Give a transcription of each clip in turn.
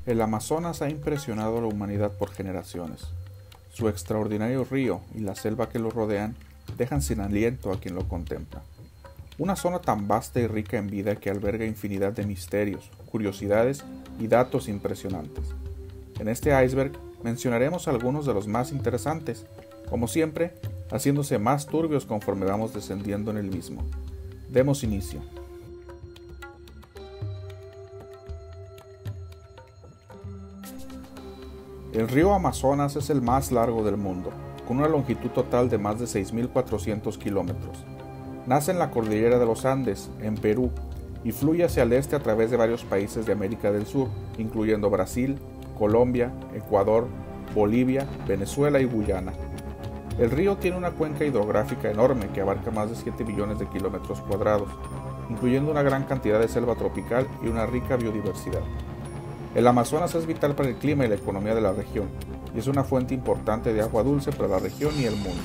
El Amazonas ha impresionado a la humanidad por generaciones. Su extraordinario río y la selva que lo rodean dejan sin aliento a quien lo contempla. Una zona tan vasta y rica en vida que alberga infinidad de misterios, curiosidades y datos impresionantes. En este iceberg mencionaremos algunos de los más interesantes, como siempre, haciéndose más turbios conforme vamos descendiendo en el mismo. Demos inicio. El río Amazonas es el más largo del mundo, con una longitud total de más de 6.400 kilómetros. Nace en la cordillera de los Andes, en Perú, y fluye hacia el este a través de varios países de América del Sur, incluyendo Brasil, Colombia, Ecuador, Bolivia, Venezuela y Guyana. El río tiene una cuenca hidrográfica enorme que abarca más de 7 billones de kilómetros cuadrados, incluyendo una gran cantidad de selva tropical y una rica biodiversidad. El Amazonas es vital para el clima y la economía de la región, y es una fuente importante de agua dulce para la región y el mundo.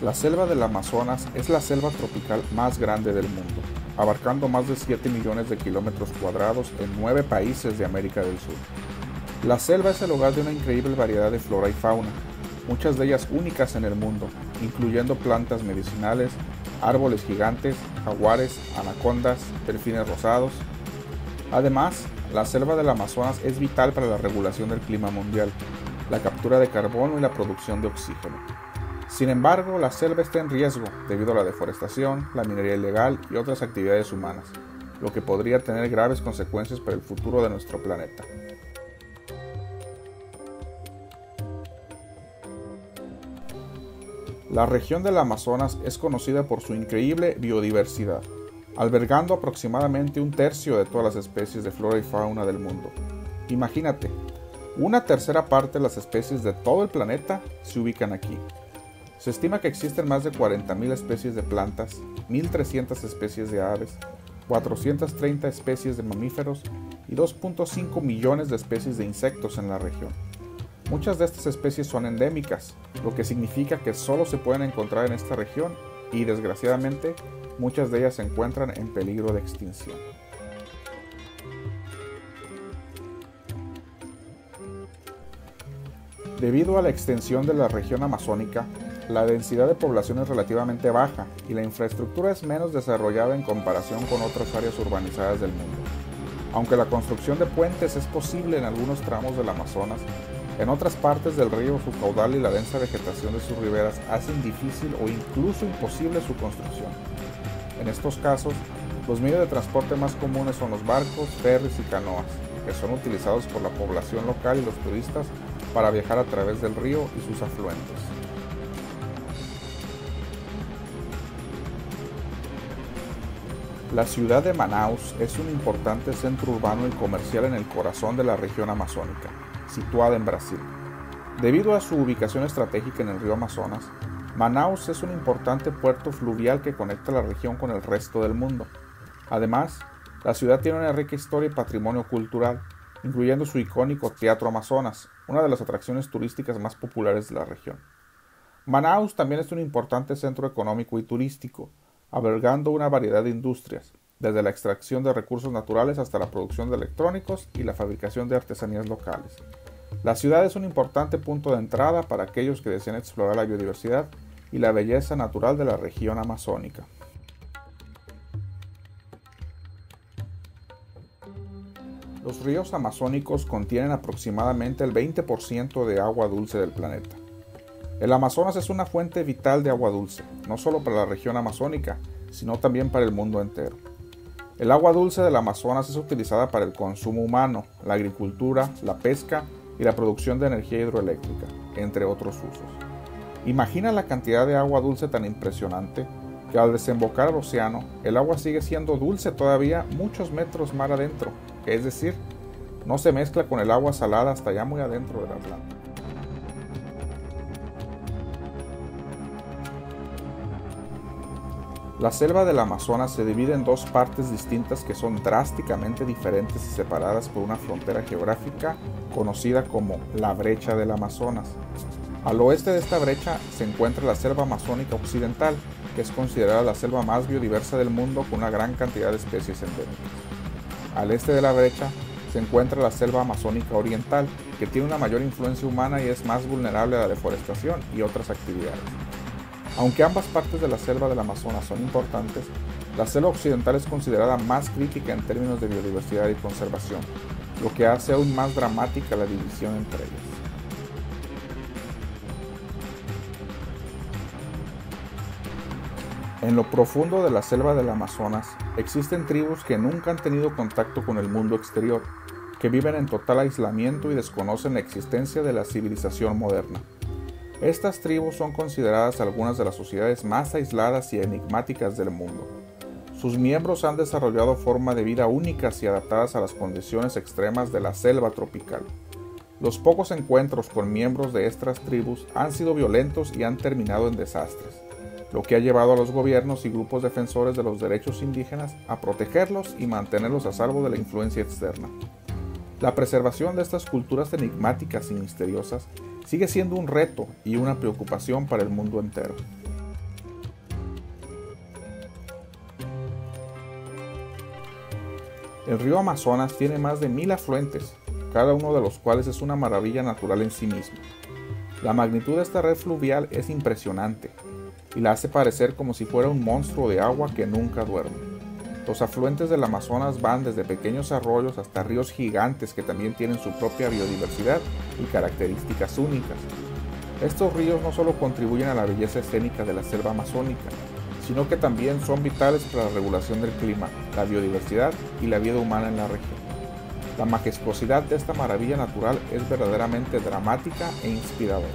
La selva del Amazonas es la selva tropical más grande del mundo, abarcando más de 7 millones de kilómetros cuadrados en 9 países de América del Sur. La selva es el hogar de una increíble variedad de flora y fauna, muchas de ellas únicas en el mundo, incluyendo plantas medicinales, árboles gigantes, jaguares, anacondas, delfines rosados. Además, la selva del Amazonas es vital para la regulación del clima mundial, la captura de carbono y la producción de oxígeno. Sin embargo, la selva está en riesgo debido a la deforestación, la minería ilegal y otras actividades humanas, lo que podría tener graves consecuencias para el futuro de nuestro planeta. La región del Amazonas es conocida por su increíble biodiversidad, albergando aproximadamente un tercio de todas las especies de flora y fauna del mundo. Imagínate, una tercera parte de las especies de todo el planeta se ubican aquí. Se estima que existen más de 40.000 especies de plantas, 1.300 especies de aves, 430 especies de mamíferos y 2.5 millones de especies de insectos en la región. Muchas de estas especies son endémicas, lo que significa que solo se pueden encontrar en esta región y, desgraciadamente, muchas de ellas se encuentran en peligro de extinción. Debido a la extensión de la región amazónica, la densidad de población es relativamente baja y la infraestructura es menos desarrollada en comparación con otras áreas urbanizadas del mundo. Aunque la construcción de puentes es posible en algunos tramos del Amazonas, en otras partes del río su caudal y la densa vegetación de sus riberas hacen difícil o incluso imposible su construcción. En estos casos, los medios de transporte más comunes son los barcos, ferries y canoas, que son utilizados por la población local y los turistas para viajar a través del río y sus afluentes. La ciudad de Manaus es un importante centro urbano y comercial en el corazón de la región amazónica, situada en Brasil. Debido a su ubicación estratégica en el río Amazonas, Manaus es un importante puerto fluvial que conecta la región con el resto del mundo. Además, la ciudad tiene una rica historia y patrimonio cultural, incluyendo su icónico Teatro Amazonas, una de las atracciones turísticas más populares de la región. Manaus también es un importante centro económico y turístico, albergando una variedad de industrias, desde la extracción de recursos naturales hasta la producción de electrónicos y la fabricación de artesanías locales. La ciudad es un importante punto de entrada para aquellos que desean explorar la biodiversidad y la belleza natural de la región amazónica. Los ríos amazónicos contienen aproximadamente el 20% de agua dulce del planeta. El Amazonas es una fuente vital de agua dulce, no solo para la región amazónica, sino también para el mundo entero. El agua dulce del Amazonas es utilizada para el consumo humano, la agricultura, la pesca y la producción de energía hidroeléctrica, entre otros usos. Imagina la cantidad de agua dulce tan impresionante que al desembocar al océano, el agua sigue siendo dulce todavía muchos metros mar adentro, es decir, no se mezcla con el agua salada hasta ya muy adentro del Atlántico. La selva del Amazonas se divide en dos partes distintas que son drásticamente diferentes y separadas por una frontera geográfica conocida como la Brecha del Amazonas. Al oeste de esta brecha se encuentra la selva amazónica occidental, que es considerada la selva más biodiversa del mundo con una gran cantidad de especies endémicas. Al este de la brecha se encuentra la selva amazónica oriental, que tiene una mayor influencia humana y es más vulnerable a la deforestación y otras actividades. Aunque ambas partes de la selva del Amazonas son importantes, la selva occidental es considerada más crítica en términos de biodiversidad y conservación, lo que hace aún más dramática la división entre ellas. En lo profundo de la selva del Amazonas existen tribus que nunca han tenido contacto con el mundo exterior, que viven en total aislamiento y desconocen la existencia de la civilización moderna. Estas tribus son consideradas algunas de las sociedades más aisladas y enigmáticas del mundo. Sus miembros han desarrollado formas de vida únicas y adaptadas a las condiciones extremas de la selva tropical. Los pocos encuentros con miembros de estas tribus han sido violentos y han terminado en desastres, lo que ha llevado a los gobiernos y grupos defensores de los derechos indígenas a protegerlos y mantenerlos a salvo de la influencia externa. La preservación de estas culturas enigmáticas y misteriosas sigue siendo un reto y una preocupación para el mundo entero. El río Amazonas tiene más de 1000 afluentes, cada uno de los cuales es una maravilla natural en sí mismo. La magnitud de esta red fluvial es impresionante y la hace parecer como si fuera un monstruo de agua que nunca duerme. Los afluentes del Amazonas van desde pequeños arroyos hasta ríos gigantes que también tienen su propia biodiversidad y características únicas. Estos ríos no solo contribuyen a la belleza escénica de la selva amazónica, sino que también son vitales para la regulación del clima, la biodiversidad y la vida humana en la región. La majestuosidad de esta maravilla natural es verdaderamente dramática e inspiradora.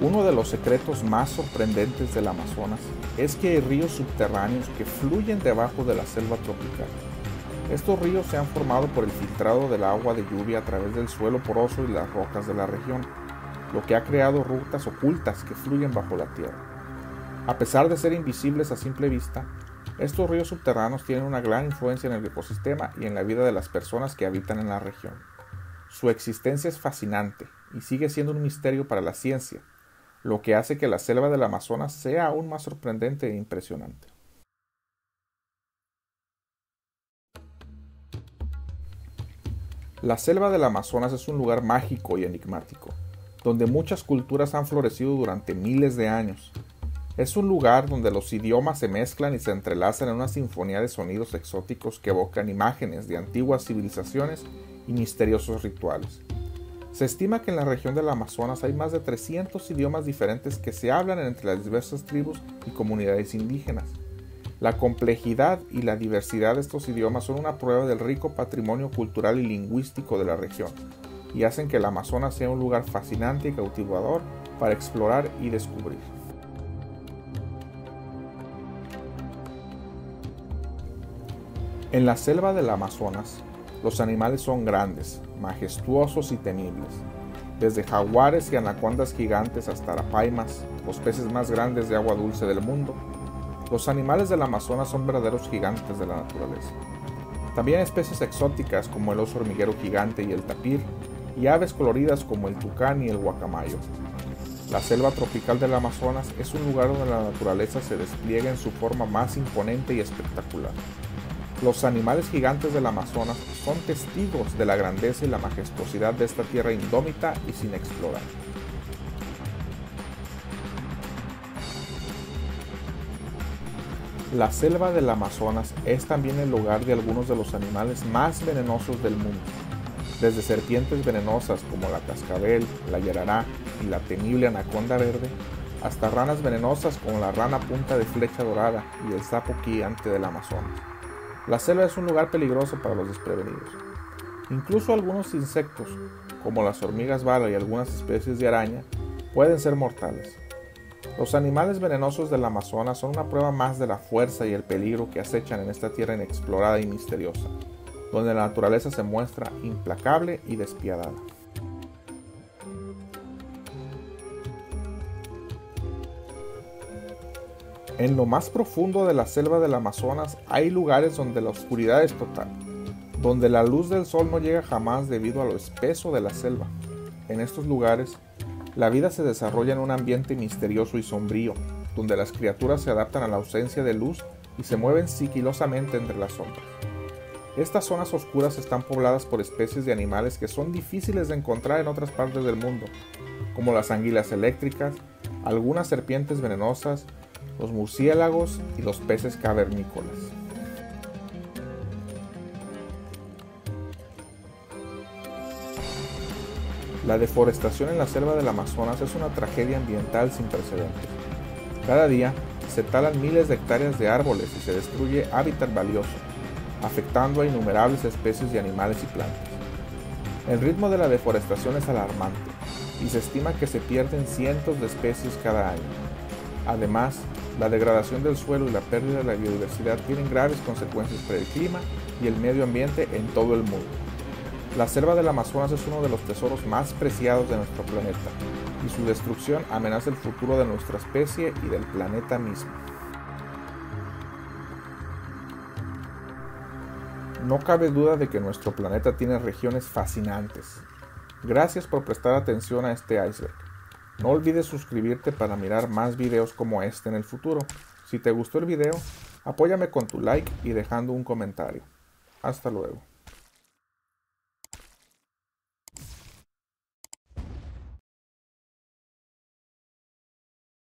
Uno de los secretos más sorprendentes del Amazonas es que hay ríos subterráneos que fluyen debajo de la selva tropical. Estos ríos se han formado por el filtrado del agua de lluvia a través del suelo poroso y las rocas de la región, lo que ha creado rutas ocultas que fluyen bajo la tierra. A pesar de ser invisibles a simple vista, estos ríos subterráneos tienen una gran influencia en el ecosistema y en la vida de las personas que habitan en la región. Su existencia es fascinante y sigue siendo un misterio para la ciencia, lo que hace que la selva del Amazonas sea aún más sorprendente e impresionante. La selva del Amazonas es un lugar mágico y enigmático, donde muchas culturas han florecido durante miles de años. Es un lugar donde los idiomas se mezclan y se entrelazan en una sinfonía de sonidos exóticos que evocan imágenes de antiguas civilizaciones y misteriosos rituales. Se estima que en la región del Amazonas hay más de 300 idiomas diferentes que se hablan entre las diversas tribus y comunidades indígenas. La complejidad y la diversidad de estos idiomas son una prueba del rico patrimonio cultural y lingüístico de la región, y hacen que el Amazonas sea un lugar fascinante y cautivador para explorar y descubrir. En la selva del Amazonas, los animales son grandes, majestuosos y temibles. Desde jaguares y anacondas gigantes hasta arapaimas, los peces más grandes de agua dulce del mundo, los animales del Amazonas son verdaderos gigantes de la naturaleza. También especies exóticas como el oso hormiguero gigante y el tapir, y aves coloridas como el tucán y el guacamayo. La selva tropical del Amazonas es un lugar donde la naturaleza se despliega en su forma más imponente y espectacular. Los animales gigantes del Amazonas son testigos de la grandeza y la majestuosidad de esta tierra indómita y sin explorar. La selva del Amazonas es también el hogar de algunos de los animales más venenosos del mundo, desde serpientes venenosas como la cascabel, la yarará y la temible anaconda verde, hasta ranas venenosas como la rana punta de flecha dorada y el sapo gigante del Amazonas. La selva es un lugar peligroso para los desprevenidos. Incluso algunos insectos, como las hormigas bala y algunas especies de araña, pueden ser mortales. Los animales venenosos del Amazonas son una prueba más de la fuerza y el peligro que acechan en esta tierra inexplorada y misteriosa, donde la naturaleza se muestra implacable y despiadada. En lo más profundo de la selva del Amazonas hay lugares donde la oscuridad es total, donde la luz del sol no llega jamás debido a lo espeso de la selva. En estos lugares, la vida se desarrolla en un ambiente misterioso y sombrío, donde las criaturas se adaptan a la ausencia de luz y se mueven sigilosamente entre las sombras. Estas zonas oscuras están pobladas por especies de animales que son difíciles de encontrar en otras partes del mundo, como las anguilas eléctricas, algunas serpientes venenosas, los murciélagos y los peces cavernícolas. La deforestación en la selva del Amazonas es una tragedia ambiental sin precedentes. Cada día se talan miles de hectáreas de árboles y se destruye hábitat valioso, afectando a innumerables especies de animales y plantas. El ritmo de la deforestación es alarmante y se estima que se pierden cientos de especies cada año. Además, la degradación del suelo y la pérdida de la biodiversidad tienen graves consecuencias para el clima y el medio ambiente en todo el mundo. La selva del Amazonas es uno de los tesoros más preciados de nuestro planeta, y su destrucción amenaza el futuro de nuestra especie y del planeta mismo. No cabe duda de que nuestro planeta tiene regiones fascinantes. Gracias por prestar atención a este iceberg. No olvides suscribirte para mirar más videos como este en el futuro. Si te gustó el video, apóyame con tu like y dejando un comentario. Hasta luego.